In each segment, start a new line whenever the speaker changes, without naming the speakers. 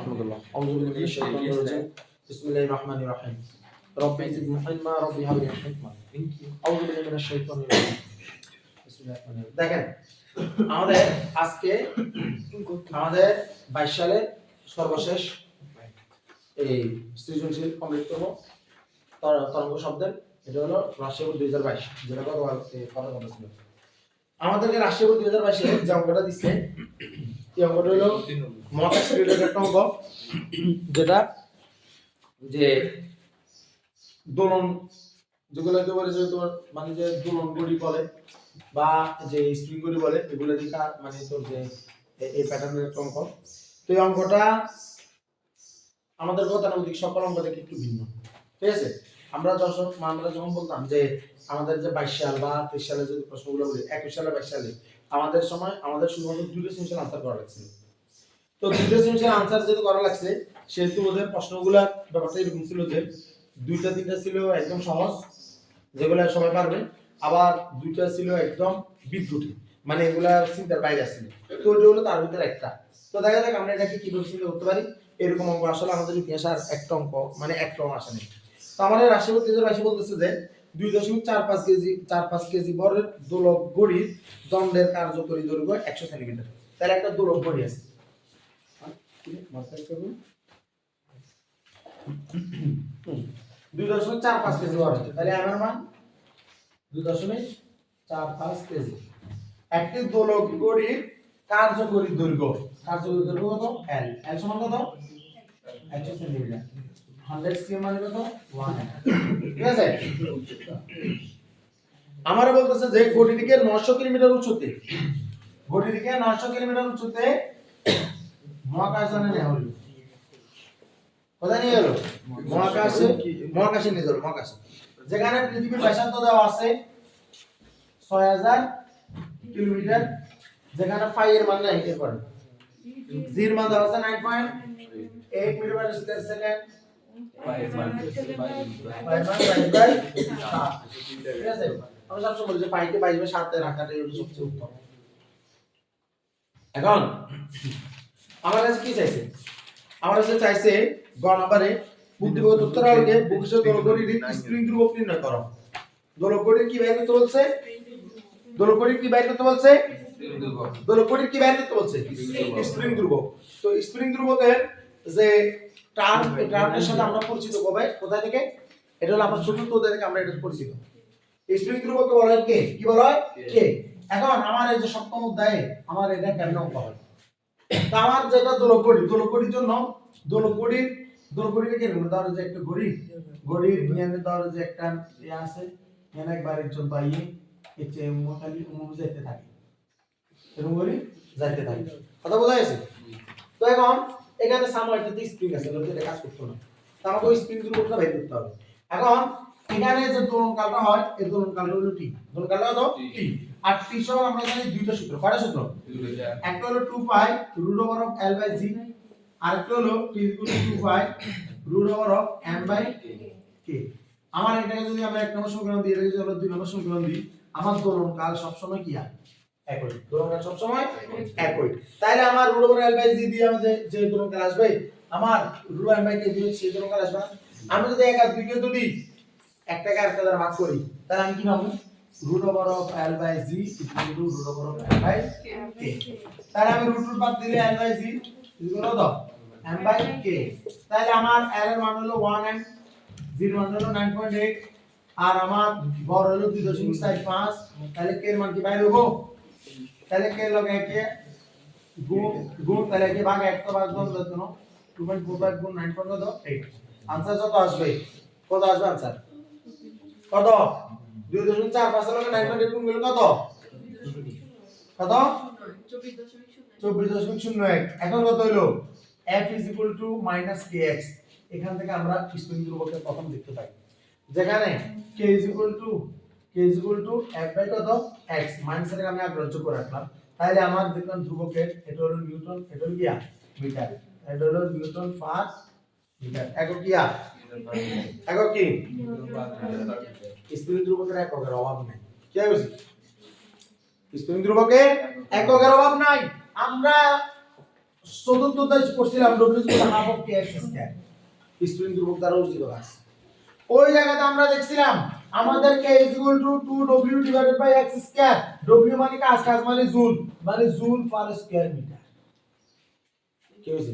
রাহমাতুল্লাহ। আউযু বিল্লাহি মিনাশ শাইতানির রাজিম। বিসমিল্লাহির রাহমানির রাহিম। রব্বি জিদনি ইলমা, রব্বি হাবলি হিকমা। আউযু বিল্লাহি মিনাশ শাইতানির রাজিম। বিসমিল্লাহির রাহমানির রাহিম। দেখেন, আমাদের আজকে আমাদের 22 সালের সর্বশেষ এই সৃজনশীল কমপ্লিট করব তরঙ্গ শব্দের। এটা হলো রাশিয়া বোর্ড 2022, যেটা কথা ছিল। আমাদেরকে রাশিয়া বোর্ড 2022 এ যে অঙ্কটা দিচ্ছে, এই অঙ্কটা হলো মহাকাশ রিলেটেড একটা অঙ্ক, যেটা যে দোলন, যেগুলোকে বলে যে তোর মানে যে দোলন গড়ি বলে বা যে স্প্রিং গড়ি বলে, এগুলো দিয়ে মানে তোর যে এই প্যাটার্নের একটা অঙ্ক। তো এই অঙ্কটা আমাদের গতানুগতিক সকল অঙ্ক থেকে একটু ভিন্ন, ঠিক আছে? আমরা যখন বলতাম যে আমাদের যে 22 সাল বা 23 সালে যদি প্রশ্নগুলো বলি, 21 সালে 22 সালে আমাদের সময় আমাদের শুধুমাত্র দুটো সেমিস্টার আনসার করা লাগছে। তো দুটো সেমিস্টার আনসার যেহেতু করা লাগছে, সেহেতু ওদের প্রশ্নগুলো ব্যাপারটা এরকম ছিল যে দুইটা তিনটা ছিল একদম সহজ, যেগুলো সবাই পারবে, আবার দুইটা ছিল একদম বিদ্রুটি, মানে এগুলা চিন্তার বাইরে আসছিল। তো ওইটা হলো তার ভিতরে একটা। তো দেখা যাক আমরা এটাকে কিভাবে চিন্তা করতে পারি। এরকম অঙ্ক আসলে আমাদের ইতিহাসে আর একটা অঙ্ক মানে একটা আসেনি। তো আমাদের রাশিয়ার টিচার রাশি বলতেছে যে 2.45 কেজি 4-5 কেজি বরের দোলক গড়ির দণ্ডের কার্যকরী দৈর্ঘ্য 100 সেন্টিমিটার। তাহলে একটা দোলক গড়ি আছে, 2.45 কেজি বর আছে। তাহলে আমার মান 2.45 কেজি। একটি দোলক গড়ির কার্যকরী দৈর্ঘ্য কত? L সমান কত? 100 সেন্টিমিটার। 100 cm মানে কত? 1 ঠিক আছে? আমারে বলতেছে যে গড়িটিকে 900 কিলোমিটার উচ্চতে, গড়িটিকে 900 কিলোমিটার উচ্চতে মহাকাশযানে নেওয়া হলো। কোথায় নিয়ে গেল? মহাকাশে নিয়ে গেল। মহাকাশে, যেখানে পৃথিবীর ব্যাসার্ধ দেওয়া আছে 6000 কিলোমিটার, যেখানে পাই এর মান 9 এর পরে জি এর মান দেওয়া আছে 9.8 মিটার পার স্কয়ার সেকেন্ড। ঠিক আছে? আমরা সবসময় বলি যে পাইকে 22/7 এ রাখাটাই হলো সবচেয়ে উত্তম। এখন আমার কাছে কি চাইছে? আমার কাছে চাইছে গ নম্বরে বুদ্ধিগত উত্তর আলোকে ভবিষ্যৎ দোলকগড়ির স্প্রিং ধ্রুবক নির্ণয় করো। দোলকগড়ির কি বের করতে বলছে? দোলকগড়ির কি বের করতে বলছে? দোলকগড়ির কি বের করতে বলছে? স্প্রিং ধ্রুবক। তো স্প্রিং ধ্রুবকের যে টার্মের সাথে আমরা পরিচিত কবে, কোথা থেকে? এটা হলো আমরা চতুর্থ অধ্যায় থেকে আমরা এটা পরিচিত। স্প্রিং ধ্রুবককে বলা হয় কে? কি বলা হয়? কে। এখন আমার এই যে সপ্তম অধ্যায়ে আমার এটা কেমন অঙ্ক হয়? তো আমার যেটা দোলকগড়ির জন্য দোলকগড়িকে কি বলবো? ধরো যে একটা ঘড়ির নিয়ন্ত্রণ, ধরো যে একটা আছে, এখানে একবার একজন পাইয়ে এতে খালি যেতে থাকে, এরকম ঘড়ি যাইতে থাকে। কথা বোঝা গেছে? তো এখন এখানে সাময়িকতে স্প্রিং আছে, এটা কাজ করতে না, তো আমাকে ওই স্প্রিং ধ্রুবকটা বের করতে হবে। এখন এখানে যে দোলনকালটা হয়, এই দোলনকালটা হলো টি। দোলনকালটা কত? টি। আর টি সমান আমরা জানি দুইটা সূত্র। কয়টা সূত্র? একটা হলো 2 পাই √L/g, আরেকটা হলো t = 2 পাই √m/k। আমার এটাকে যদি আমরা এক নম্বর সমীকরণ দিই, এটাকে যদি আমরা দুই নম্বর সমীকরণ দিই, আমার দোলনকাল সবসময় কি হয়? একই। দোলনকাল সবসময় একই। তাহলে আমার √L/g দিয়ে আমাদের যে দোলনকাল আসবে, আমার √m/k দিয়ে সেই দোলনকাল আসবে। আমি যদি এক আর দুইকে যদি একটাকে আরেকটা দ্বারা ভাগ করি, তাহলে আমি কি পাবো? √L/g = √M/k। তাহলে আমি √2 বাদ দিলে L/g কত? M/k। তাহলে আমার L এর মান হলো 1 and g এর মান হলো 9.8, আর আমার বর হলো 2.45। তাহলে k এর মান কি বাইরে হবো? তাহলে k লগ 1 গুণ তাহলে কি ভাগ 1 তো ভাগ গুণ কত? 2.45 গুণ 9.8। आंसर কত আসবে? কত আসবে आंसर? কত? 2.45 লগে 9.8 গুণ করলে কত? কত? 24.01। এখন কত হলো? f = -kx। এখান থেকে আমরা স্প্রিং ধ্রুবকের প্রথম দেখতে পাই, যেখানে k = f বাই কত? x। মাইনাসের আমি আগ্রহযোগ্য করে রাখলাম। তাহলে আমার দেখলাম ধ্রুবকের এটা হলো নিউটন, এটা হলো কি মিটার, এটা হলো নিউটন পার মিটার। একক কি একক কি? স্প্রিং ধ্রুবকের এককের অভাব নাই। কি হইছে? স্প্রিং ধ্রুবকের এককের অভাব নাই। আমরা চতুর্থটা পড়ছিলাম W equal half of K x square spring ধ্রুবক দ্বারা অর্জিত কাজ ওই জায়গাতে আমরা দেখছিলাম আমাদের k equal to 2w divided by x square w মানে কাজ কাজ মানে জুল পার স্কয়ার মিটার কি হইছে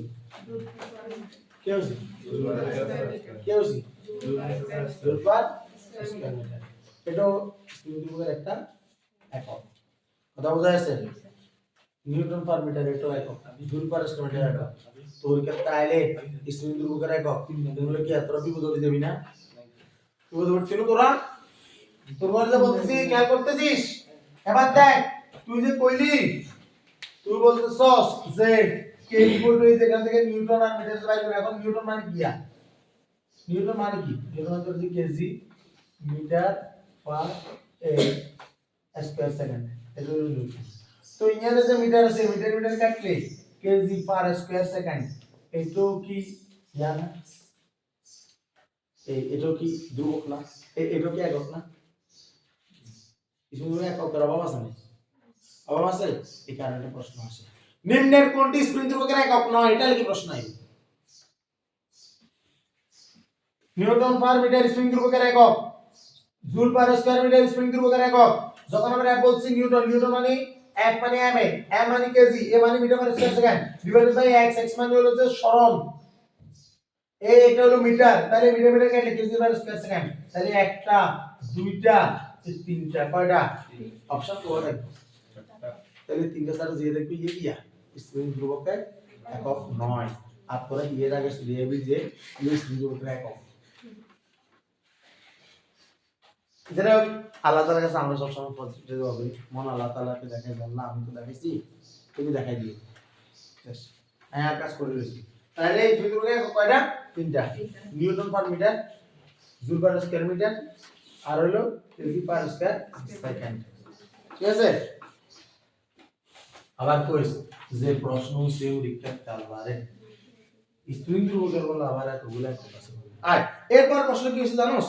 কি হইছে কি হইছে জুল পার স্কয়ার মিটার এটা স্প্রিং ধ্রুবকের একটা একক কথা বোঝা যাচ্ছে নিউটন পার মিটার এটা একক জুল পার স্কয়ার মিটার একক তোর ক্ষেত্রে আইলে স্প্রিং ধ্রুবকের একক এগুলো কি এতটা বিপদ দেবি না বিপদ হচ্ছিল তোরা তোর বলে বলতেছিস খেয়াল করতেছিস এবার দেখ তুই যে কইলি তুই বলতেছস যে কে ইকুয়াল টু এখান থেকে নিউটন আর মিটার বাইর করে এখন নিউটন মানে কি নিউটন মানে কি নিউটন মানে হচ্ছে K G metre per square second এটা হলো নিউটন তো ইংরেজিতে যে মিটার আছে মিটার মিটার কাটলে কেজি পার স্কয়ার সেকেন্ড এটাও কি জানা এটাও কি ধ্রুবক না এটাও কি একক না কিছু এককের অভাব আছে না অভাব আছে এই কারণে প্রশ্ন আসে নিম্নের কোনটি স্প্রিং ধ্রুবকের একক নয় এটা লিখে প্রশ্ন আইবে নিউটন পার মিটার স্প্রিং ধ্রুবকের একক joule per square metre spring ধ্রুবকের একক যখন আমরা এক বলছি নিউটন মানে এক মানে m মানে কেজি a মানে metre per square second divided by x মানে হলো যে সরল এটা হলো মিটার তাহলে মিটার মিটার কাটলে কেজি পার স্কয়ার সেকেন্ড তাহলে একটা দুইটা তিনটা কয়টা অপশন তো হবে তাহলে তিনটা সারা দিয়ে দেখবি ইয়া স্প্রিং ধ্রুবকের একক নয় আর তোরা এর আগে লিখবি যে স্প্রিং ধ্রুবকের একক যেটা আল্লাহ তাআলার কাছে আমরা সবসময় পজিটিভ হবে মন আল্লাহ তাআলাকে দেখাই আল্লাহ আমি তো দেখাইছি তুমি দেখাই দিও বেশ হ্যাঁ কাজ করে দিয়েছি তাহলে এই স্প্রিং ধ্রুবকের একক কয়টা তিনটা newton per metre joule per square metre আর হলো কেজি পার স্কয়ার সেকেন্ড ঠিক আছে আবার কইস যে প্রশ্ন সে পরীক্ষা কালবারে স্প্রিং ধ্রুবকের বলা আবার এতগুলা কথা আছে আর এরপর প্রশ্ন কি হইছে জানোস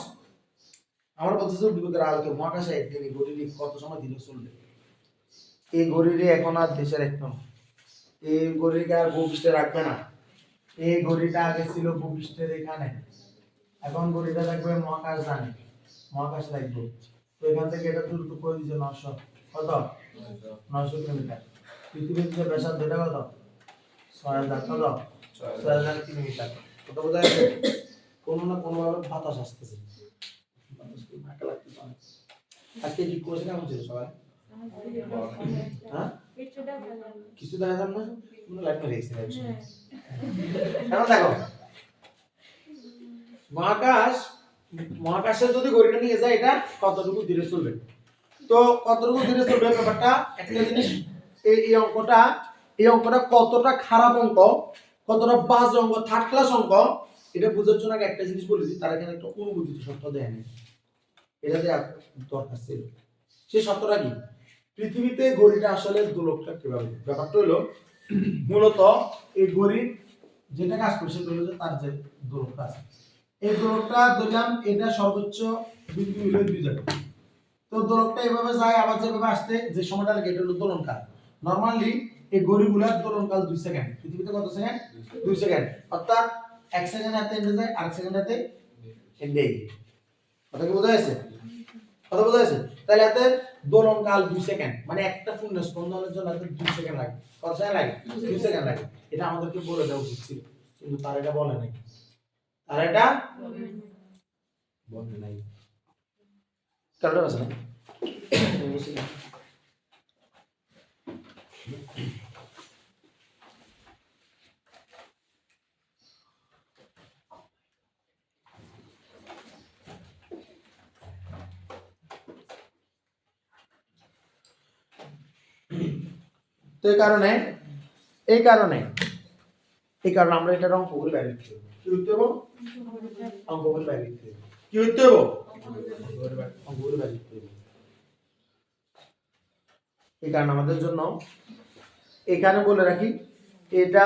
আমরা বলতেছি ধ্রুবকের আলোকে মহাকাশে একদিন এই গড়িটি কত সময় দিনে চলবে এই গড়িটি এখন আর দেশের একদম এই গড়িকে আর ভূপৃষ্ঠে রাখবে না এই গড়িটা আগে ছিল ভূপৃষ্ঠের এখানে এখন গড়িটা রাখবে মহাকাশ জানে মহাকাশে রাখবে তো এখান থেকে এটা দূরত্ব করে দিয়েছে 900 কত 900 কিলোমিটার পৃথিবীর যে ব্যাসার্ধ এটা কত 6000 কত 6000 কিলোমিটার কত বোঝা যাচ্ছে কোনো না কোনো ভাবে বাতাস আসতেছে বাতাস কি মাকা লাগতেছে আজকে কি কোর্স কেমন ছিল সবাই হ্যাঁ কিছু দেখা যান না কোনো লাইট মেরে গেছে কেন দেখো মহাকাশে যদি গড়িটা নিয়ে যায় এটা কতটুকু ধীরে চলবে তো কতটুকু ধীরে চলবে ব্যাপারটা একটা জিনিস এই অঙ্কটা কতটা খারাপ অঙ্ক কতটা বাজে অঙ্ক থার্ড ক্লাস অঙ্ক এটা বোঝার জন্য একটা জিনিস বলে দিই তারা এখানে একটা অনুমোদিত শর্ত দেয় না এটা দেওয়া দরকার ছিল সেই শর্তটা কি পৃথিবীতে ঘড়িটা আসলে দোলকটা কিভাবে ব্যাপারটা হলো মূলত এই ঘড়ির যেটা কাজ করছে সেটা হলো তার যে দোলকটা আছে এই দোলকটা ধরলাম এটা সর্বোচ্চ বিন্দু হলো 2 জায়গা তো দোলকটা এভাবে যায় আবার যেভাবে আসতে যে সময়টা লাগে এটা হলো দোলনকাল নরমালি এই ঘড়িগুলোর দোলনকাল 2 সেকেন্ড পৃথিবীতে কত সেকেন্ড 2 সেকেন্ড অর্থাৎ 1 সেকেন্ড হাতে এন্ডে যায় আর 1 সেকেন্ড হাতে এন্ডে কথা কি বোঝা যাচ্ছে তাহলে হাতে দোলনকাল 2 সেকেন্ড মানে একটা পূর্ণ স্পন্দনের জন্য হাতে 2 সেকেন্ড লাগে কত সেকেন্ড লাগে 2 সেকেন্ড লাগে এটা আমাদেরকে বলে দেওয়া উচিত ছিল কিন্তু তারা এটা বলে নাই আর এটা বলে নাই কারণ আছে না তো এই কারণে আমরা এটা অঙ্ক করে বাইরে লিখতে হবে কি হইতে হবে অঙ্ক করে বাইরে লিখতে হবে কি হইতে হবে অঙ্ক করে বাইরে লিখতে হবে এই কারণে আমাদের জন্য এখানে বলে রাখি এটা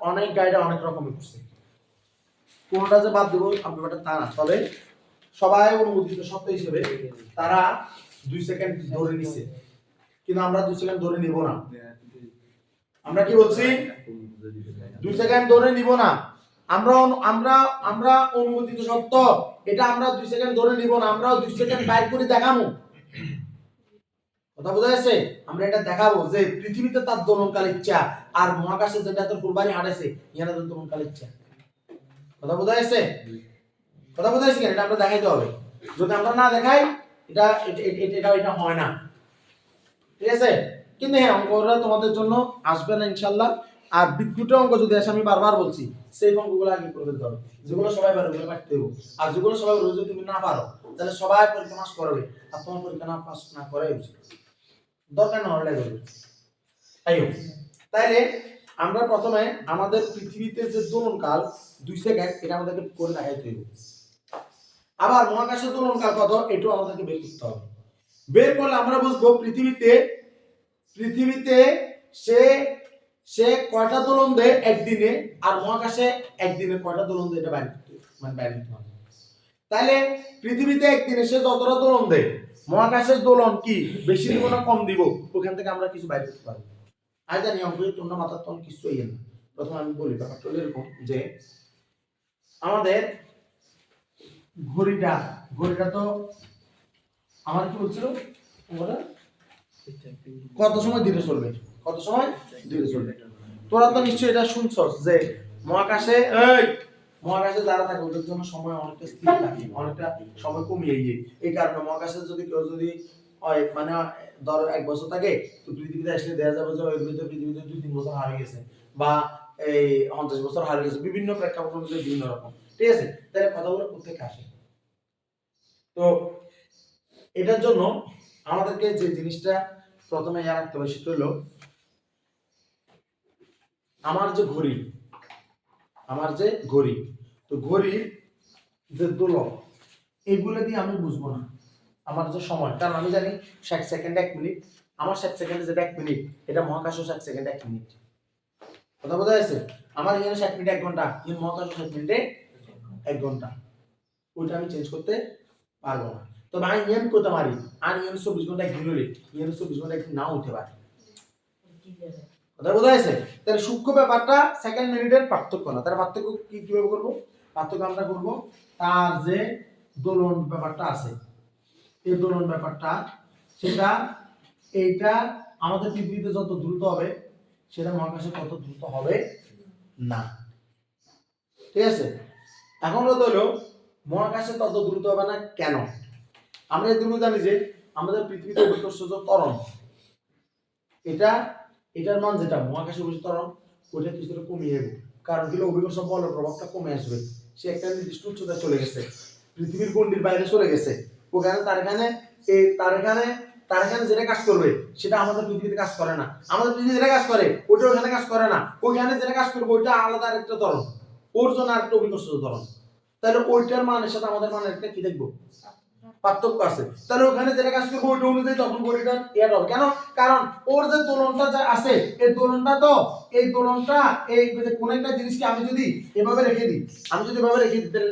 অনেক গাইডে অনেক রকমের করছে কোনটা যে বাদ দেব ব্যাপারটা তা না তবে সবাই অনুমোদিত শর্ত হিসেবে তারা 2 সেকেন্ড ধরে নিছে কিন্তু আমরা 2 সেকেন্ড ধরে নিব না আমরা কি বলছি 2 সেকেন্ড ধরে নিব না। আমরা আমরা আমরা অনুমোদিত সত্য, এটা আমরা 2 সেকেন্ড ধরে নিব না, আমরাও 2 সেকেন্ড বাইর করে দেখাবো। কথা বোঝা যাচ্ছে? আমরা এটা দেখাবো যে পৃথিবীতে তার দোলনকাল ইচ্ছা আর মহাকাশে যেটা তোর ফুলবাড়ি হাঁটেছে ইয়ানা তোর দোলনকাল ইচ্ছা। কথা বোঝা যাচ্ছে? কথা বোঝা যাচ্ছে কেন? এটা আমরা দেখাইতে হবে। যদি আমরা না দেখাই এটা এটা হয় না। ঠিক আছে? কিন্তু হ্যাঁ, অঙ্কটা তোমাদের জন্য আসবে না ইনশাআল্লাহ। আর বিদ্যুতের অঙ্ক যদি আসে, আমি বারবার বলছি সেই অঙ্কগুলো আগে করে দিতে হবে, যেগুলো সবাই পারে ওগুলো পারতে হবে। আর যেগুলো সবাই পারে যদি তুমি না পারো তাহলে সবাই পরীক্ষা পাস করবে, আর তোমার পরীক্ষা না পাস না করে উচিত দরকার না হলে করবে। তাইলে আমরা প্রথমে আমাদের পৃথিবীতে যে দোলনকাল 2 সেকেন্ড এটা আমাদেরকে করে দেখাইতে হবে। আবার মহাকাশের দোলনকাল কত এটাও আমাদেরকে বের করতে হবে। বের করলে আমরা বুঝবো পৃথিবীতে সে সে কয়টা দোলন দেয় একদিনে, আর মহাকাশে একদিনে কয়টা দোলন দেয় এটা বাইরে করতে হবে। তাহলে পৃথিবীতে একদিনে সে যতটা দোলন দেয়, মহাকাশের দোলন কি বেশি দিব না কম দিব, ওখান থেকে আমরা কিছু বাইরে করতে পারবো। আজ জানি অঙ্ক তোমরা মাথার তখন কিছু ইয়ে না। প্রথমে আমি বলি ব্যাপারটা এরকম যে আমাদের ঘড়িটা তো আমার কি বলছিল কত সময় ধীরে চলবে, কত সময় ধীরে চলবে। তোরা তো নিশ্চয়ই এটা শুনছস যে মহাকাশে যারা থাকে ওদের জন্য সময় অনেকটা স্থির থাকে, অনেকটা সময় কমিয়ে গিয়ে। এই কারণে মহাকাশে যদি কেউ যদি মানে ধর 1 বছর থাকে, তো পৃথিবীতে আসলে দেখা যাবে যে ওই ভিতরে পৃথিবীতে 2-3 বছর হারিয়ে গেছে, বা এই 50 বছর হারিয়ে গেছে, বিভিন্ন প্রেক্ষাপট অনুযায়ী বিভিন্ন রকম। ঠিক আছে? তাহলে কথাগুলো কোথেকে আসে? তো এটার জন্য আমাদেরকে যে জিনিসটা প্রথমে ইয়া রাখতে হবে সেটা হলো আমার যে ঘড়ি, তো ঘড়ির যে দোলক এইগুলো দিয়ে আমি বুঝবো না আমার যে সময়, কারণ আমি জানি 60 সেকেন্ড 1 মিনিট, আমার 60 সেকেন্ডে যেটা 1 মিনিট, এটা মহাকাশও 60 সেকেন্ড 1 মিনিট। কথা বোঝা যাচ্ছে? আমার এখানে 60 মিনিট 1 ঘন্টা, কিন্তু মহাকাশও 60 মিনিটে 1 ঘন্টা, ওইটা আমি চেঞ্জ করতে পারবো না। তবে আমি নিয়ম করতে পারি, আর নিয়ম 24 ঘন্টা একদিন হলে নিয়ম 24 ঘন্টা একদিন নাও হতে পারে। কথা বোঝা যাচ্ছে? তাহলে সূক্ষ্ম ব্যাপারটা সেকেন্ড মিনিটের পার্থক্য না। তার পার্থক্য কিভাবে করব? পার্থক্য আমরা করব তার যে দোলন ব্যাপারটা আছে, এই দোলন ব্যাপারটা সেটা এইটা আমাদের পৃথিবীতে যত দ্রুত হবে সেটা মহাকাশে তত দ্রুত হবে না। ঠিক আছে? এখন কথা হলো মহাকাশে তত দ্রুত হবে না কেন? আমরা এটুকু জানি যে আমাদের পৃথিবীতে অভিকর্ষজ ত্বরণ, এটার মান যেটা মহাকাশে অভিকর্ষজ ত্বরণ ওটা কিছুটা কমিয়ে যাবে। কারণ কি অভিকর্ষ বলের প্রভাবটা কমে আসবে। সে একটা নির্দিষ্ট উচ্চতায় চলে গেছে, পৃথিবীর গণ্ডির বাইরে চলে গেছে। ওখানে তার এখানে যেটা কাজ করবে সেটা আমাদের পৃথিবীতে কাজ করে না। আমাদের পৃথিবীতে যেটা কাজ করে ওটা ওখানে কাজ করে না। ওখানে যেটা কাজ করবে ওইটা আলাদা আরেকটা ত্বরণ, ওর জন্য আরেকটা অভিকর্ষজ ত্বরণ। তাহলে ওইটার মানের সাথে আমাদের মানের একটা কি দেখবো? পার্থক্য আছে। তাহলে ওখানে যেটা কাজ করবে ওইটা অনুযায়ী তখন ঘড়িটা ইয়ার হবে। কেন? কারণ ওর যে দোলনটা যা আছে এই দোলনটা এই কোন একটা জিনিসকে আমি যদি এভাবে রেখে দিই,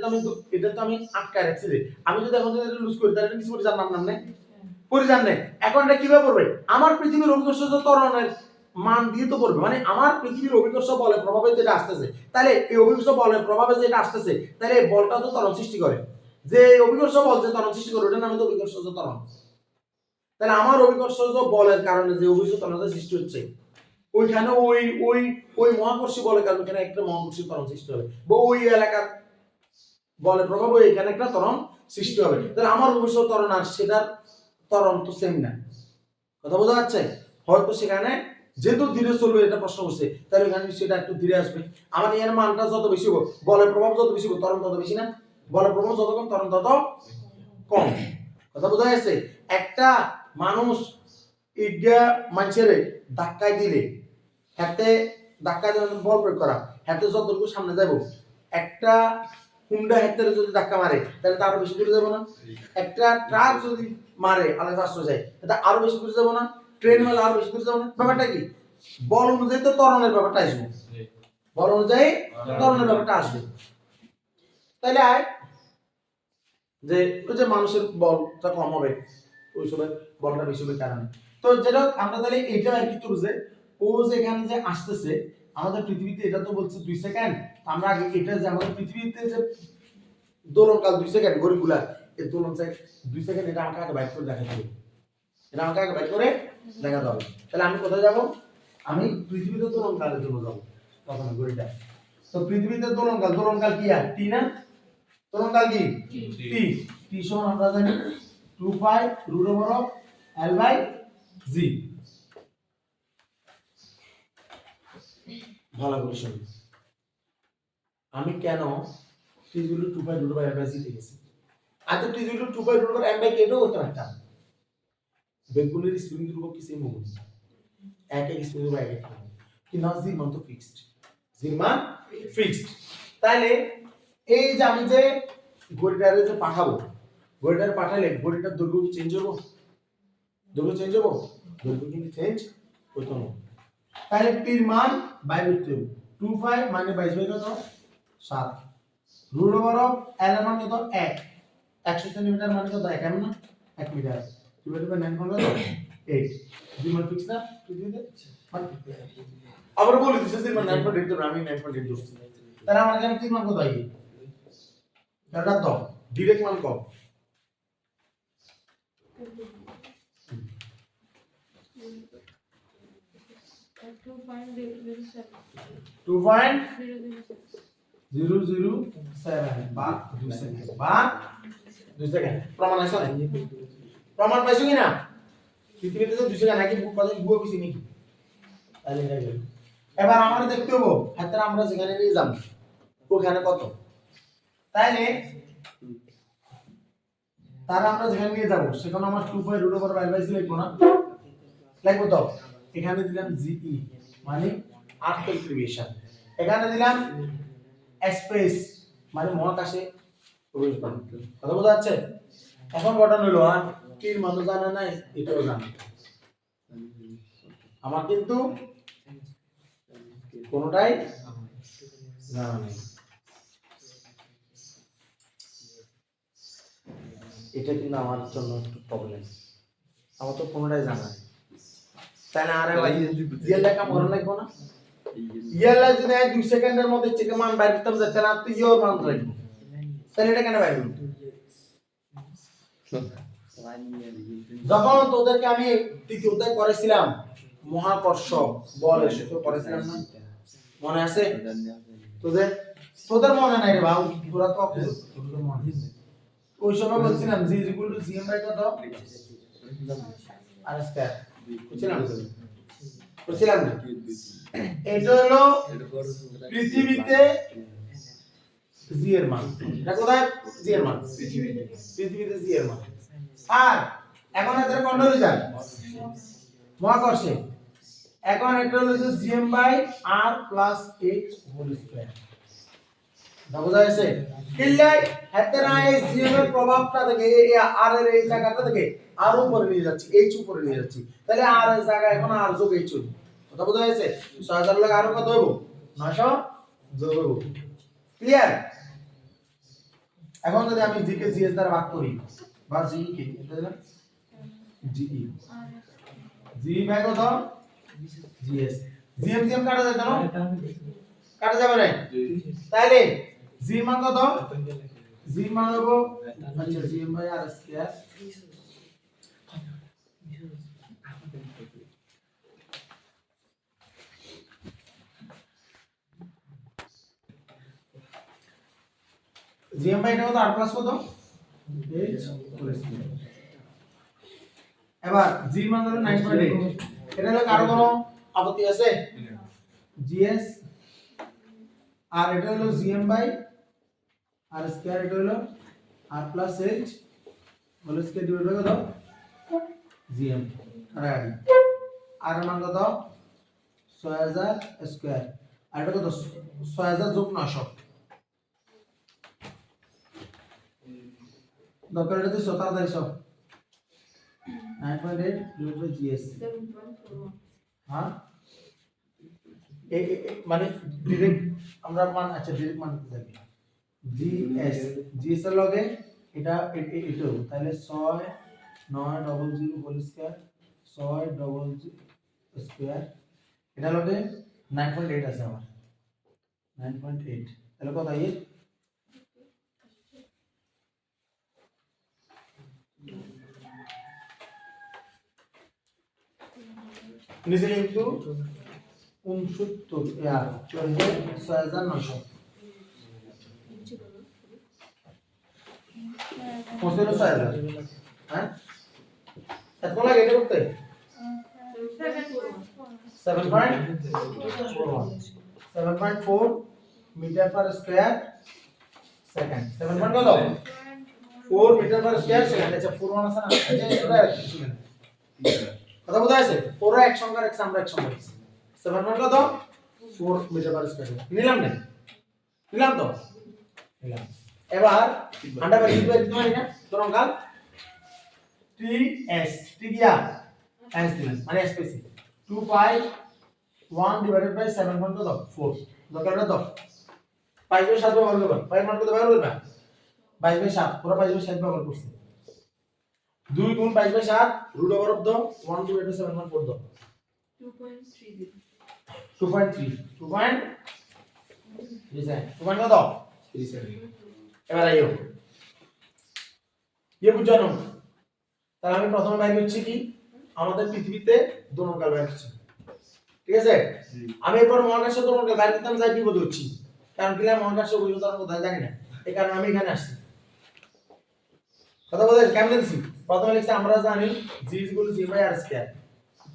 তাহলে এটা তো আমি আটকায় রাখছি রে। আমি যদি এখন যদি লুজ করি তাহলে কিছু পরিজান নাম নেই, পরিজান নেই। এখন এটা কিভাবে পড়বে? আমার পৃথিবীর অভিকর্ষ ত্বরণের মান দিয়ে তো পড়বে, মানে আমার পৃথিবীর অভিকর্ষ বলের প্রভাবে যেটা আসতেছে, তাহলে এই অভিকর্ষ বলের প্রভাবে যেটা আসতেছে, তাহলে এই বলটা তো ত্বরণ সৃষ্টি করে। যে অভিকর্ষ বল যে ত্বরণ সৃষ্টি করে ওটার নামে তো অভিকর্ষজ ত্বরণ। তাহলে আমার অভিকর্ষজ বলের কারণে যে অভিকর্ষ ত্বরণের সৃষ্টি হচ্ছে, ওইখানে ওই ওই ওই মহাকর্ষী বলের কারণে এখানে একটা মহাকর্ষী ত্বরণ সৃষ্টি হবে, বা ওই এলাকার বলের প্রভাবে এখানে একটা ত্বরণ সৃষ্টি হবে। তাহলে আমার অভিকর্ষ ত্বরণ আর সেটার ত্বরণ তো সেম না। কথা বোঝা যাচ্ছে? হয়তো সেখানে যেহেতু ধীরে চলবে এটা প্রশ্ন করছে, তাহলে এখানে সেটা একটু ধীরে আসবে। আমার এর মানটা যত বেশি হবে, বলের প্রভাব যত বেশি হবে ত্বরণ তত বেশি না? বলের প্রভাব যত কম ত্বরণ তত কম। কথা বোঝা যাচ্ছে? একটা মানুষ ইগা মানুষের ধাক্কায় দিলে হাতে ধাক্কা দিয়ে বল প্রয়োগ করা, হাতে যতটুকু সামনে যাব, একটা হুন্ডা হাতে যদি ধাক্কা মারে তাহলে তার আরো বেশি দূরে যাব না? একটা ট্রাক যদি মারে আলাদা রাস্তা যায় এটা আরো বেশি দূরে যাব না? ট্রেন হলে আরো বেশি দূরে যাব না? ব্যাপারটা কি? বল অনুযায়ী তো ত্বরণের ব্যাপারটা আসবে, বল অনুযায়ী ত্বরণের ব্যাপারটা আসবে। তাহলে যে ওই যে মানুষের বলটা কম হবে, ওই সময় বলটা বেশি হবে কারণ। তো যেটা আমরা তাহলে এইটা আর কি করব যে ও যে এখানে যে আসতেছে আমাদের পৃথিবীতে এটা তো বলছে 2 সেকেন্ড, আমরা আগে এটা যে আমাদের পৃথিবীতে যে দোলনকাল 2 সেকেন্ড ঘড়িগুলা এই দোলন 2 সেকেন্ড, এটা আমাকে আগে বাইর করে দেখাতে হবে, এটা আমাকে আগে বাইর করে দেখাতে হবে। তাহলে আমি কোথায় যাব? আমি পৃথিবীতে দোলনকালের জন্য যাব প্রথমে ঘড়িটা। তো পৃথিবীতে দোলনকাল কি আর টি না? দোলনকাল কি টি। টি সমান আমরা জানি 2 পাই √L/g। ভালো করে শুনুন, আমি কেন t 2 পাই √L/g লিখেছি? আজ t 2 পাই √M/k এটাও হতে পারতাম। বেগুনের স্প্রিং ধ্রুবক কি সেম হবে? এক স্প্রিং ধ্রুবক এক কিন্তু না, জি মান তো ফিক্সড, জি মান ফিক্সড। তাহলে এই যে আমি যে ঘড়িটারে যে পাঠাবো, ঘড়িটারে পাঠালে ঘড়িটার দৈর্ঘ্য কি চেঞ্জ হবে? দৈর্ঘ্য চেঞ্জ হবে? দৈর্ঘ্য কিন্তু চেঞ্জ হতো না। তাহলে টির মান বাই করতে হবে 2 পাই মানে 22 বাই কত 7 √L এর মান কত 1 100 সেন্টিমিটার মানে কত 1 না 1 মিটার ডিভাইডেড বাই 9 মানে কত 8 জি মান ফিক্স না পৃথিবীতে। আবার বলে দিছে যে 9.8 ধরে আমি 9.8 ধরছি, তাহলে আমার এখানে টির মান কত আইবে? এটা তো ডাইরেক্ট মান কত? 2.007 বা 2 সেকেন্ড বা 2 সেকেন্ড। প্রমাণ আছে না? প্রমাণ পাইছো কি না? পৃথিবীতে তো 2 সেকেন্ড নাকি কত বুয়া কিছু নাকি? তাহলে এটা গেল। এবার আমরা দেখতে হবো হাতে আমরা যেখানে নিয়ে যাব ওখানে কত। তাইলে তারা আমরা যেখানে নিয়ে যাব সেখানে আমার 2.√L/g লিখবো না? লিখবো তো। এখানে দিলাম জি মানে আর্থ ক্রিয়েশন, এখানে দিলাম স্পেস মানে মহাকাশে প্রবেশ করা। কথা বোঝা যাচ্ছে? এখন ঘটনা হলো আর টির মান জানা নাই, এটাও জানা আমার কিন্তু কোনটাই জানা নেই। এটা কিন্তু আমার জন্য একটু প্রবলেম, আমার তো কোনটাই জানা নেই। তাহলে আরে ভাই রিয়েল লেখা মনে লাগবে না? রিয়েল যদি 2 সেকেন্ডের মধ্যে থেকে মান বাইর করতে হবে তাহলে তুই ইওর মান রাখবি, তাহলে এটা কেন বাইর করব? যখন তোদেরকে আমি তৃতীয় অধ্যায় করেছিলাম মহাকর্ষ বল এসে তো করেছিলাম না, মনে আছে? তোদের মনে নাই রে বাবু, তোরা তো তোদের মনে ওই সময় বলছিলাম জি gm বাই কত আর স্কয়ার বুঝছিলাম না? এটা হলো পৃথিবীতে জি এর মান, এটা কোথায় জি এর মান? পৃথিবীতে জি এর মান। আর এখন এদের কন্ট্রোলে যায় মহাকর্ষে, এখন এটা হলো যে gm by r plus h whole square. বুঝা গেছে? কিল্লাই হাতেরা এই gm এর প্রভাবটা থেকে এই r এর এই জায়গাটা থেকে r উপরে নিয়ে যাচ্ছি, h উপরে নিয়ে যাচ্ছি, তাহলে r এর জায়গা এখন r যোগ h হইব। কথা বুঝা গেছে? 6000 লাখ আরো কত হইব? 900 যোগ হইব। ক্লিয়ার? এখন যদি আমি g কে gs দ্বারা ভাগ করি বা g কে এটা দিলাম ge g বাই কত gs, gm কাটা যায় না? কাটা যাবে না? তাহলে g মান কত? g মান হলো আচ্ছা gm by r square gm by এটা কত r প্লাস কত h হোল স্কয়ার। এবার g মান হলো 9.8, এটা হলো কারো কোনো আপত্তি আছে? gs আর এটা হলো gm বাই r স্কয়ার, এটা হলো r plus h whole square divide by কত gm কাটাকাটি। আর এর মান কত 6000 স্কয়ার, আর এটা কত 6000 যোগ 900 দরকার এটা তো 1700 9.8 ডিভাইড বাই gs। হ্যাঁ মানে ডাইরেক্ট আমরা মান আচ্ছা ডাইরেক্ট মান দিতে থাকি gs এর লগে এটা এটা তাহলে 6900 হোল স্কয়ার 600 স্কয়ার এটা হবে 9.8 আছে আমার 9.8 তাহলে কত এই নিচে কিন্তু 69 ইয়ার 6900 পনেরো 6000 হ্যাঁ এত লাগে এটা করতে 7.4 মিটার পার স্কয়ার সেকেন্ড 7 কত 4 মিটার পার স্কয়ার সেকেন্ড আচ্ছা 4 আছে না আচ্ছা এটা কথা বোঝা আছে পুরো এক সংখ্যার এক আমরা এক সংখ্যা দিছি 7 কত 4 মিটার পার স্কয়ার নিলাম না নিলাম তো নিলাম এবার আন্ডার বাই দিতে হয় না ধরুন কাল ts t দিয়া s দিলাম মানে s পেছি 2 pi 1 divided by 7 কত 4 দরকারটা দাও 5 বাই 7 ব্যবহার করবা 5 মান কত ব্যবহার করবা 22 বাই 7 পুরো 22 বাই 7 ব্যবহার করছি 2 গুণ 22 বাই 7 রুট ওভার অফ দাও 1 divided by 7 মান করে দাও
2.3
2.3 2 কত 37 এবার আইও ये বুঝ জানো তাহলে আমি প্রথমে বাইর করছি কি আমাদের পৃথিবীতে দোলনকাল বাইর করছি ঠিক আছে আমি এরপর মহাকাশে দোলনকাল বাইর করতে যাই বিপদ হচ্ছি কারণ কি মহাকাশে অভিজ্ঞতার কোথায় জানি না এই কারণে আমি এখানে আসছি কথা বলতে কেমন লিখছি প্রথমে লিখছি আমরা জানি g g/r²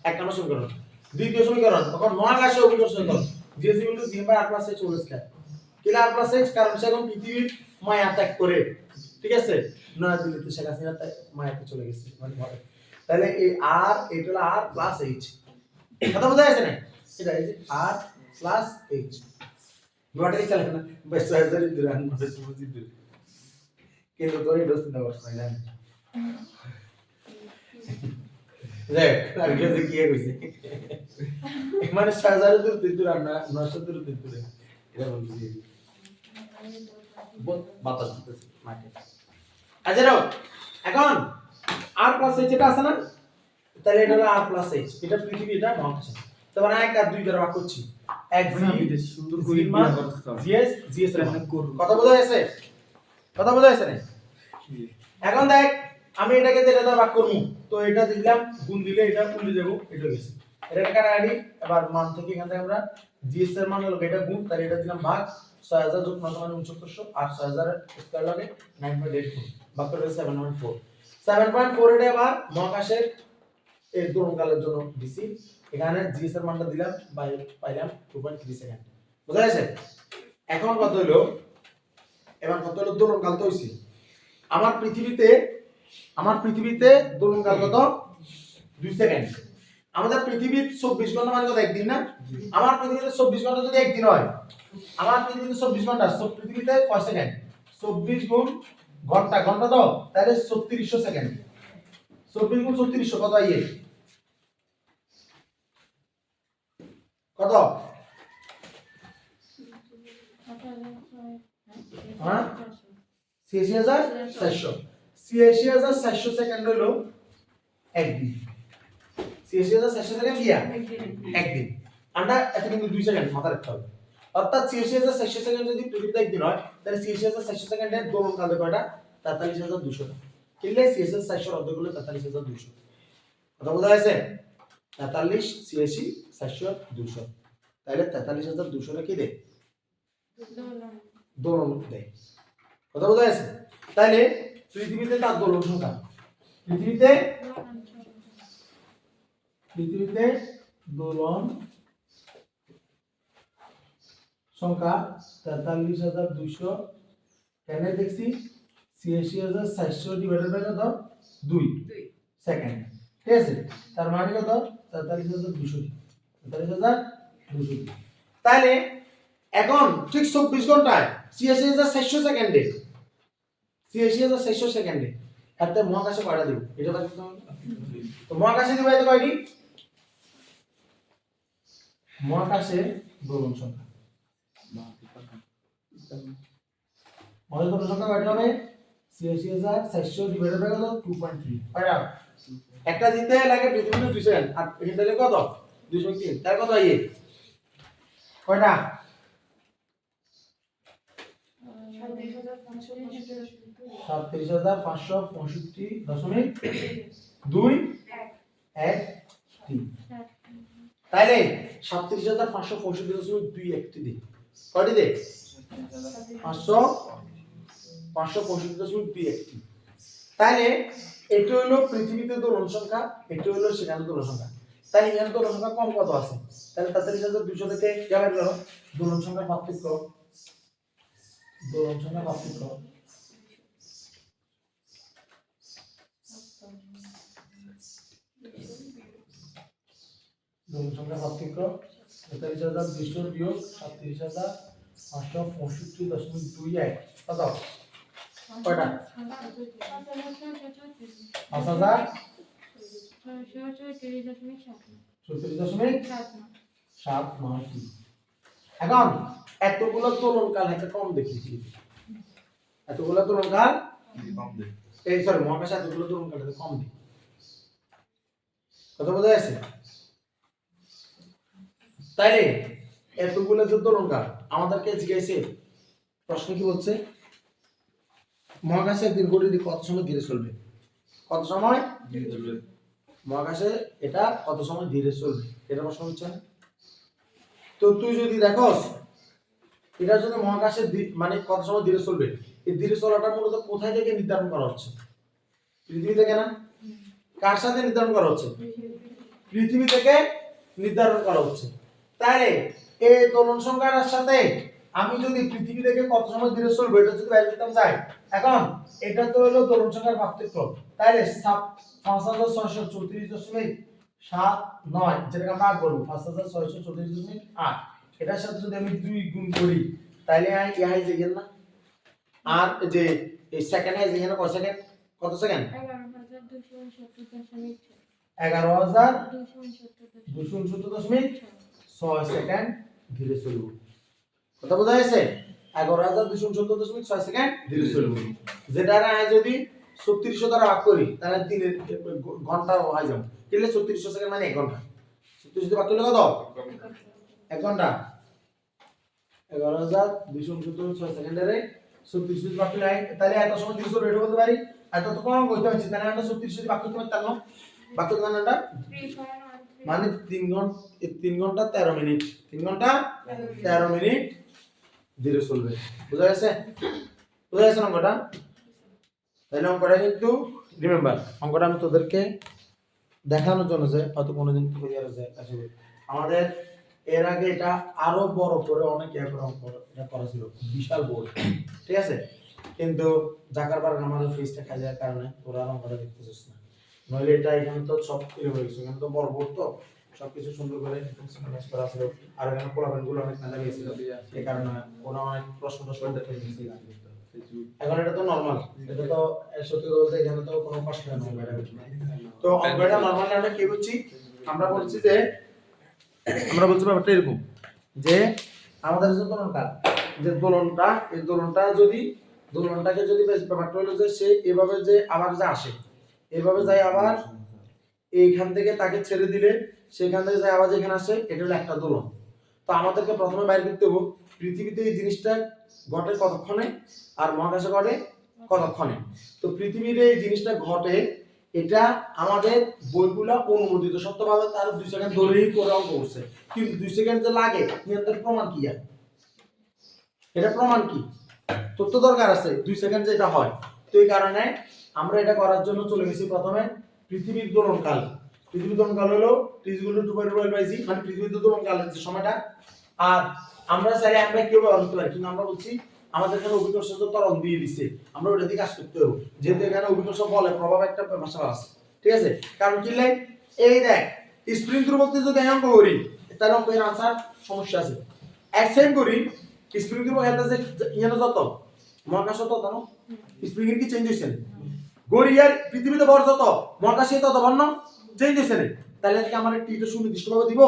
এক নম্বর সমীকরণ দ্বিতীয় সমীকরণ তখন মহাকাশে অভিজ্ঞতার সমীকরণ g g/r+h² কিলা r+h কারণ সে এখন পৃথিবীর মায়া ত্যাগ করে ঠিক আছে নয়া দিল্লিতে শেখ হাসিনা মায়াতে চলে গেছে মানে ঘরে তাহলে এই r এটা হলো r প্লাস h কথা বোঝা যাচ্ছে না এটা এই যে r প্লাস h ব্যাটারি চালাবে না বেশ সাইজারি দূরে আন মধ্যে সুবিধা দূরে কিন্তু তোর এই দোস্ত দাও না জানি দেখ আর কি কি কইছে মানে সাইজারি দূরে আন না 900 দূরে এটা বলছি বহুত বাতাস দিতেছে মাঠে আচ্ছা নাও এখন r প্লাস h এটা আছে না তাহলে এটা হলো r প্লাস h এটা পৃথিবী এটা মহাকাশ তারপর এক আর দুই দ্বারা ভাগ করছি এক জি সুন্দর করে জিএস জিএস এর কথা বোঝা যাচ্ছে কথা বোঝা যাচ্ছে না এখন দেখ আমি এটাকে যেটা দ্বারা ভাগ করব তো এটা দিলাম গুণ দিলে এটা উল্টে যাব এটা গেছে এটা কাটাকাটি এবার মান থেকে এখান থেকে আমরা জিএস এর মান হলো এটা গুণ তার এটা দিলাম ভাগ 6000 যোগ 9 মানে 6900 আর 6000 স্কয়ার লাগে 9.8 ভাগ করে 7.4 7.4 এটা আবার মহাকাশের এই দোলনকালের জন্য দিছি এখানে জিএস এর মানটা দিলাম বাই পাইলাম 2.3 সেকেন্ড বুঝা গেছে এখন কত হলো এবার কত হলো দোলনকাল তো হইছে আমার পৃথিবীতে দোলনকাল কত 2 সেকেন্ড আমাদের পৃথিবীর 24 ঘন্টা মানে কত একদিন না আমার পৃথিবীতে 24 ঘন্টা যদি একদিন হয় আমার পৃথিবীতে 24 ঘন্টা সব পৃথিবীতে কয় সেকেন্ড 24 গুণ ঘন্টা ঘন্টা দাও তাহলে 3600 সেকেন্ড 24 গুণ 3600 কত আইয়ে কত হ্যাঁ 86400 সেকেন্ড হলো একদিন 86400 সেকেন্ড দিয়া একদিন আন্ডা এত কিন্তু 2 সেকেন্ড মাথা রাখতে হবে অর্থাৎ 86400 সেকেন্ড যদি পৃথিবীতে একদিন হয় তাহলে 86400 সেকেন্ডে দোলনকাল কয়টা 43200 কিলে 86400 অর্ধ করলে 43200 কথা বোঝা যাচ্ছে 43 86 700 200 তাহলে 43200 টা কি দেয় দোলন দেয় কথা বোঝা যাচ্ছে তাহলে পৃথিবীতে তার দোলন সংখ্যা পৃথিবীতে দোলন সংখ্যা 43200 কেন দেখছি 86400 ডিভাইডেড বাই কত 2 সেকেন্ড ঠিক আছে তার মানে কত 43200 তাহলে এখন ঠিক 24 ঘন্টায় 86400 সেকেন্ডে 86400 সেকেন্ডে এত মহাকাশে কয়টা দিব এটা বাকি তো মহাকাশে দিব এত কয়টি মহাকাশে দোলন সংখ্যা দোলন সংখ্যা কয়টা হবে 86400 ডিভাইডেড বাই কত 2.3 কয়টা একটা দিতে লাগে পৃথিবীতে 2 সেকেন্ড আর এটা দিলে কত 2.3 তার কত হয় কয়টা 37,565.2 1 3 তাইলে 37,565.2 দিই কয়টি দে 565.2 তাইলে এটা হলো পৃথিবীতে দোলন সংখ্যা, এটা হলো সেখানে দোলন সংখ্যা। তাই এখানে দোলন সংখ্যা কম কত আছে? তাহলে 43,200 থেকে কি বের করো? দোলন সংখ্যার পার্থক্য, দোলন সংখ্যার পার্থক্য দোলন সংখ্যার পার্থক্য 43,200 বিয়োগ 37,565.21 কত? কয়টা? 5,034.7 এখন এতগুলো দোলনকাল একটা কম দেখেছি, এতগুলো দোলনকাল
কম দেয়
এই সরি মহাকাশে এতগুলো দোলনকাল কম দিই কথা বোঝা যাচ্ছে? তাইলে এতগুলো যে দোলনকাল আমাদেরকে জিজ্ঞাসা প্রশ্ন কি বলছে মহাকাশে দীর্ঘটি কত সময় ধীরে চলবে? কত সময় মহাকাশে এটা কত সময় ধীরে চলবে এটা প্রশ্ন হচ্ছে না? তো তুই যদি দেখোস এটা যদি মহাকাশে মানে কত সময় ধীরে চলবে, এই ধীরে চলাটা মূলত কোথায় থেকে নির্ধারণ করা হচ্ছে? পৃথিবী থেকে না? কার সাথে নির্ধারণ করা হচ্ছে? পৃথিবী থেকে নির্ধারণ করা হচ্ছে। তাহলে এই দোলন সংখ্যার সাথে আমি যদি পৃথিবী থেকে কত সময় ধীরে চলবে এটা যদি বাইরে দিতাম যাই, এখন এটা তো হলো দোলন সংখ্যার পার্থক্য। তাহলে 5,634.79 যেটাকে আমরা আট বলবো 5,634.8 এটার সাথে যদি আমি 2 গুণ করি তাহলে ইহাই যে না আর যে এই সেকেন্ড আছে এখানে কত সেকেন্ড? কত সেকেন্ড? 11,269.6 সেকেন্ড ধীরে চলবে। কথা বোঝা গেছে? 11,269.6 সেকেন্ড ধীরে চলবে। যেটা আমি যদি 3600 দ্বারা ভাগ করি তাহলে দিনের ঘন্টা হয়ে যাবে। তাহলে 3600 সেকেন্ড মানে 1 ঘন্টা। 3600 দিয়ে ভাগ করলে কত? 1 ঘন্টা। 11,269.6 সেকেন্ডের 3600 দিয়ে ভাগ করলে তাহলে এত সময় ধীরে চলবে এটা বলতে পারি। এত তো কম করতে হচ্ছে তাহলে আমরা 3600 দিয়ে ভাগ করতে পারতাম না? ভাগ করতে পারতাম না মানে 3 ঘন্টা 13 মিনিট 3 ঘন্টা 13 মিনিট ধীরে চলবে। বুঝা গেছে? বুঝা গেছে অঙ্কটা? তাহলে অঙ্কটা কিন্তু রিমেম্বার অঙ্কটা আমি তোদেরকে দেখানোর জন্য যে হয়তো কোনোদিন ক্লিয়ার হয়ে যায় আসলে আমাদের এর আগে এটা আরো বড় করে অনেক অঙ্ক এটা করা ছিল বিশাল বোর্ড ঠিক আছে কিন্তু জাকারবার্গ আমাদের ফিসটা খাই যাওয়ার কারণে ওরা অঙ্কটা দেখতেছিস না নইলে এটা এখানে তো সব ক্লিয়ার হয়ে গেছে এখানে তো বড় বোর্ড তো সবকিছু সুন্দর করে সিস্টেমাইজ করা ছিল আর এখানে পোলাপেনগুলো অনেক মেলা গেছিল এই কারণে ওরা অনেক প্রশ্ন দেখে দিয়েছিল এখন এটা তো নরমাল এটা তো সত্যি বলতে এখানে তো কোনো কষ্ট নেই তো অঙ্কটা নরমাল আমরা কি করছি আমরা বলছি যে আমরা বলছি ব্যাপারটা এরকম যে আমাদের যে দোলনটা যে দোলনটা এই দোলনটাকে যদি ব্যাপারটা হলো যে সে এভাবে যে আবার যে আসে এইভাবে যায় আবার এইখান থেকে তাকে ছেড়ে দিলে সেখান থেকে যায় আবার যেখানে আসে এটা হলো একটা দোলন তো আমাদেরকে প্রথমে বাইরে করতে হবে পৃথিবীতে এই জিনিসটা ঘটে কতক্ষণে আর মহাকাশে ঘটে কতক্ষণে তো পৃথিবীতে এই জিনিসটা ঘটে এটা আমাদের বইগুলো অনুমোদিত সত্যভাবে তার 2 সেকেন্ড ধরেই করে অঙ্ক করছে কিন্তু 2 সেকেন্ড যে লাগে এর প্রমাণ কি আর এটা প্রমাণ কি তথ্য দরকার আছে 2 সেকেন্ড যেটা হয় তো এই কারণে আমরা এটা করার জন্য চলে গেছি প্রথমে পৃথিবীর দোলনকাল হলো t=2π/c মানে পৃথিবীর দোলনকালের যে সময়টা আর আমরা চাইলে আমরা কি ব্যবহার করতে পারি কিন্তু আমরা বলছি আমাদের এখানে অভিকর্ষ ত্বরণ দিয়ে দিছে আমরা ওটা দিয়ে কাজ করতে হবে যেহেতু এখানে অভিকর্ষ বলে প্রভাব একটা ভাষা আছে ঠিক আছে কারণ কি লাই এই দেখ স্প্রিং ধ্রুবকতে যদি অঙ্ক করি তাহলে অঙ্কের আনসার সমস্যা আছে এক্সেন্ড করি স্প্রিং ধ্রুবক এটা যে ইয়ানো যত মহাকাশ তত জানো স্প্রিং এর কি চেঞ্জ হইছে গড়িয়ার পৃথিবীতে বড় যত মহাকাশে তত বর্ণ চেঞ্জ হইছে তাহলে কি আমার টি টা সুনির্দিষ্টভাবে দিব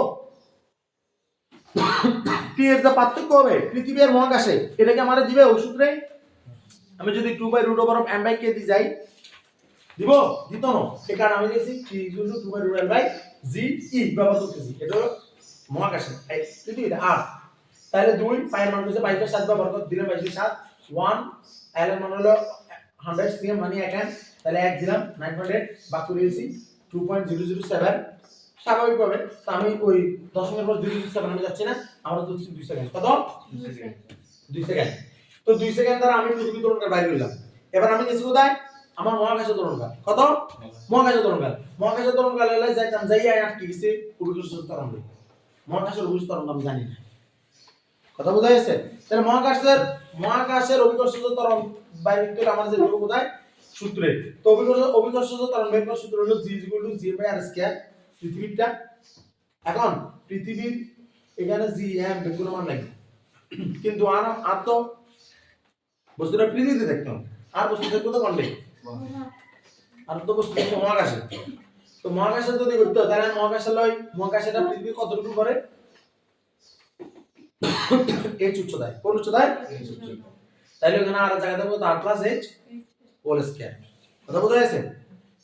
টি এর যে পার্থক্য হবে পৃথিবী আর মহাকাশে এটা কি আমারে দিবে ওই সূত্রে আমি যদি 2/√m/k দি যাই দিব দিত না এই কারণে আমি লিখেছি t = 2/√l/z জি ই ব্যবহার করতেছি, এটা হলো মহাকাশে এই পৃথিবীতে আর তাহলে 2 পায়ের মান হচ্ছে 22 7 ব্যবহার করে দিলাম 22 7 1 এল এর মান হলো 100 সিএম মানে 1 তাহলে 1 দিলাম 900 বাকি রয়েছে 2.007 স্বাভাবিকভাবে তো আমি ওই দশমিকের পর 007 আমি যাচ্ছি না, আমরা তো 2 সেকেন্ড কত 2 সেকেন্ড। তো 2 সেকেন্ড দ্বারা আমি পৃথিবী তরঙ্গের বাইরে হইলাম। এবার আমি গেছি কোথায়? আমার মহাকাশের তরঙ্গকাল কত? মহাকাশের তরঙ্গকাল। মহাকাশের তরঙ্গকাল হলে যাইতাম যাইয়া আটকে গেছে অভিকর্ষ তরঙ্গ। মহাকাশের অভিকর্ষ তরঙ্গ আমি জানি না। কথা বোঝা গেছে? তাহলে মহাকাশের অভিকর্ষ তরঙ্গ বাইরে হইতে আমার যে দেব কোথায়? সূত্রে। তো অভিকর্ষ তরঙ্গ বের করার সূত্র হলো g g/r²। পৃথিবীটা এখন পৃথিবীর এখানে g m বের কোনো মান নাই। কিন্তু আর তো বস্তুটা পৃথিবীতে দেখতে হবে, আর বস্তু দেখতে তো কোনটা? আর তো বস্তু দেখতে মহাকাশে। তো মহাকাশে যদি করতে হয় তাহলে মহাকাশটা পৃথিবী কতটুকু করে? h উচ্চতায়। কোন উচ্চতায়? তাহলে ওখানে আর জায়গা দেবো তো r + h হোল স্কয়ার। কথা বোঝা গেছে?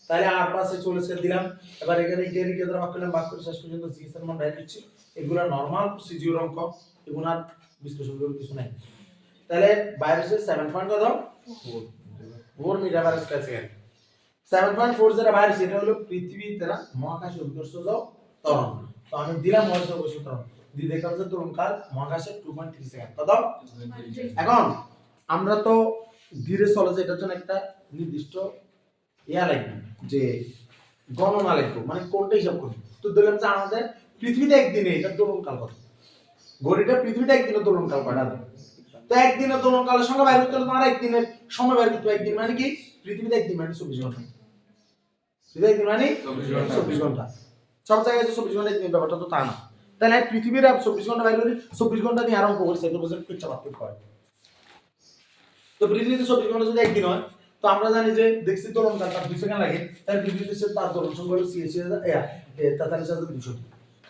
তাহলে r + h হোল স্কয়ার দিলাম। এবার এখানে কে দ্বারা ভাগ করলাম, ভাগ করে শেষ পর্যন্ত g এর মান বাইরে দিচ্ছি। এগুলা নরমাল প্রসিডিউর অঙ্ক, এগুলো আর বিশ্লেষণ করার কিছু নাই। তাহলে বাইরে হচ্ছে 7.4 মিটার পার স্কয়ার সেকেন্ড। 7.4 যেটা বাইরে সেটা হলো পৃথিবীতে না মহাকাশে অভিকর্ষ ত্বরণ। তো আমি দিলাম মহাকাশে অভিকর্ষ ত্বরণ দিয়ে দেখলাম যে তরঙ্গকাল মহাকাশে 2.3 সেকেন্ড। কত? এখন আমরা তো ধীরে চলে যে এটার জন্য একটা নির্দিষ্ট ইয়া লাগবে, যে গণনা লাগবে, মানে কোনটা হিসাব করি। তো দেখলাম যে আমাদের পৃথিবীতে একদিনে এটা তরঙ্গকাল কত, ঘড়িটা পৃথিবীতে একদিনের তরঙ্গকাল কয়টা দেয়। তো একদিনের তরঙ্গকালের সংখ্যা বাইর করতে হলে তোমার একদিনের সময় বাইর করতে হবে। একদিন মানে কি? পৃথিবীতে একদিন মানে 24 ঘন্টা। পৃথিবীতে একদিন মানে 24 ঘন্টা। সব জায়গায় যে 24 ঘন্টা একদিন ব্যাপারটা তো তা না। তাহলে পৃথিবীর 24 ঘন্টা বাইর করি, 24 ঘন্টা দিয়ে আরম্ভ করছে তো বুঝেন কিচ্ছা পার্থক্য হয়। তো পৃথিবীতে 24 ঘন্টা যদি একদিন হয়, তো আমরা জানি যে দেখছি তরঙ্গকাল তার 2 সেকেন্ড লাগে, তাহলে পৃথিবীতে তার তরঙ্গ সংখ্যা হলো 43,200।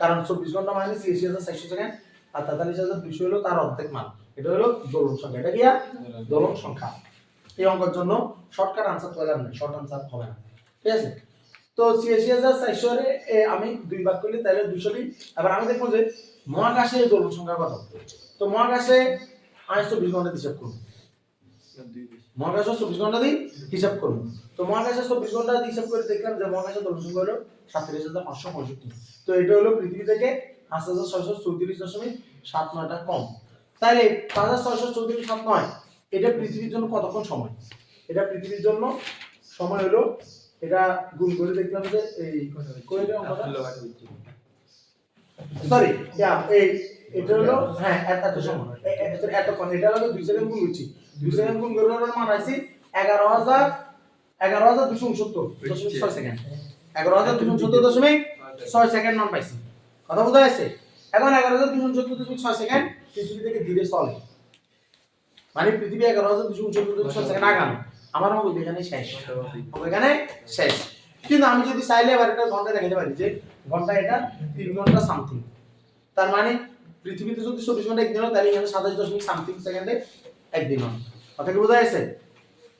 কারণ 24 ঘন্টা মানে 86,400 সেকেন্ড, আর 43,200 হলো তার অর্ধেক মান। এটা হলো দোলন সংখ্যা। এটা কি? দোলন সংখ্যা। এই অঙ্কের জন্য শর্টকাট আনসার করার নেই, শর্ট আনসার হবে না। ঠিক আছে? তো 86,400 এ আমি 2 ভাগ করলে তাহলে 200 দিই। এবার আমি দেখব যে মহাকাশে দোলন সংখ্যা কত। তো মহাকাশে আমি 24 ঘন্টা হিসাব করব। মহাকাশে 24 ঘন্টা দিয়ে হিসাব করব। তো মহাকাশে 24 ঘন্টা দিয়ে হিসাব করে দেখলাম যে মহাকাশে দোলন সংখ্যা হলো 37,565। তো এটা হলো পৃথিবী থেকে 5,634.79টা কম। তাহলে 5,634.79 এটা পৃথিবীর জন্য কতক্ষণ সময়? এটা পৃথিবীর জন্য সময় হলো, এটা গুণ করে দেখলাম যে এই কয়টা অঙ্কটা সরি এই এটা হলো হ্যাঁ এত সময় এতক্ষণ। এটা হলো 2 সেকেন্ড গুণ করছি, 2 সেকেন্ড গুণ করে মান আইছি 11,269.6 সেকেন্ড। 11,269.6 সেকেন্ড মান পাইছি। কথা বোঝা যাচ্ছে? এখন 11,269.6 সেকেন্ড পৃথিবী থেকে ধীরে চলে, মানে পৃথিবী 11,269.6 সেকেন্ড আগানো। আমার মনে এখানে শেষ, এখানে শেষ। কিন্তু আমি যদি চাইলে এবার একটা ঘন্টা দেখাতে পারি যে ঘন্টা এটা 3 ঘন্টা সামথিং। তার মানে পৃথিবীতে যদি 24 ঘন্টা একদিন হয় তাহলে এখানে 27 সামথিং সেকেন্ডে একদিন হয়। কথা কি বোঝা যাচ্ছে?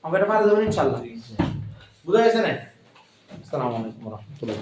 আমরা এটা পারা যাবে ইনশাআল্লাহ। বোঝা গেছে না? আসসালামু আলাইকুম ওয়া রাহমাতুল্লাহ।